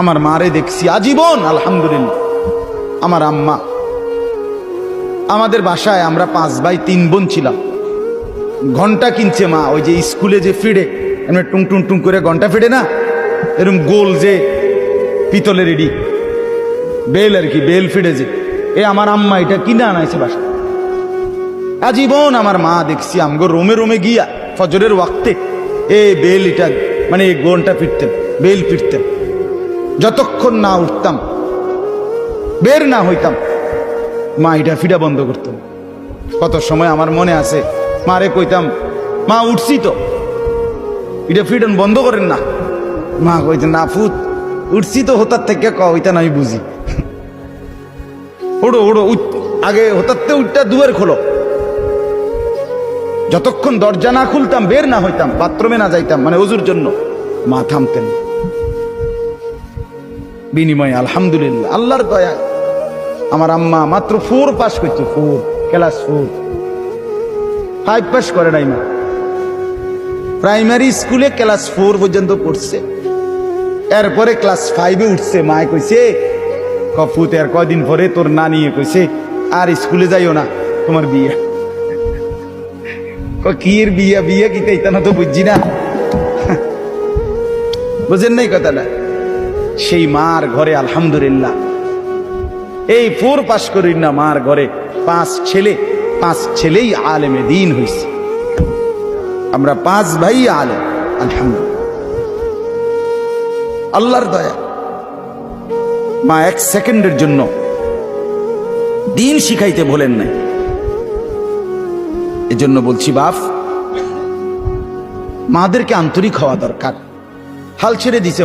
আমার মারে দেখছি আজীবন আলহামদুলিল্লাহ। আমার আম্মা, আমাদের বাসায় আমরা 5 ভাই 3 বোন ছিলাম। ঘন্টা কিনছে মা, ওই যে স্কুলে যে ফিডে এমনি টুং টুং টুং করে ঘন্টা ফিডে না, এরকম গোল যে পিতলের এডি বেল আর কি, বেল ফিডে যে, আমার আম্মা এটা কিনে আনাইছে বাসা। আজীবন আমার মা দেখছি আমগো রোমে রোমে গিয়া ফজরের ওয়াক্তে বেল এটা মানে ঘন্টা ফিরতেন, বেল ফিরতেন। যতক্ষণ না উঠতাম, বের না হইতাম, মা এটা ফিডা বন্ধ করতেন। কত সময় আমার মনে আছে মারে কইতাম, মা উঠছি তো, এটা ফিডন বন্ধ করেন না। মা কইতেন, না ফুত উঠছি তো, হতার থেকে কইতেন আমি বুঝি। ওড়ো ওড়ো আগে হতারতে উঠটা দুয়ার খোলো। যতক্ষণ দরজা না খুলতাম, বের না হইতাম, বাথরুমে না যাইতাম, মানে ওজুর জন্য, মা থামতেন। বিনিময়ে আলহামদুলিল্লাহ আল্লাহর দয়া আমার আম্মা মাত্র 4 পাস করছে, 4 ক্লাস 4, 5 পাস করে নাই। মা প্রাইমারি স্কুলে ক্লাস 4 পর্যন্ত পড়ছে, এরপরে ক্লাস 5-এ উঠছে। মায় কইছে, কফুত আর কয়দিন পরে তোর নানি কইছে আর স্কুলে যাইও না, তোমার বিয়ে। কির বিয়া, বিয়ে কি তাই না তো বুঝছি না, বুঝেন নাই কথাটা। সেই মার ঘরে আলহামদুলিল্লাহ এই 4 পাস করি না, মার ঘরে 5 ছেলে, 5 ছেলেই আলেমে দ্বীন হইছে। আমরা 5 ভাই আলেম, আলহামদুলিল্লাহ আল্লাহর দয়া। মা 1 সেকেন্ডের জন্য দ্বীন শিখাইতে বলেন নাই। এজন্য বলছি বাপ, মাদেরকে আন্তরিক হওয়া দরকার। হাল ছেড়ে দিছে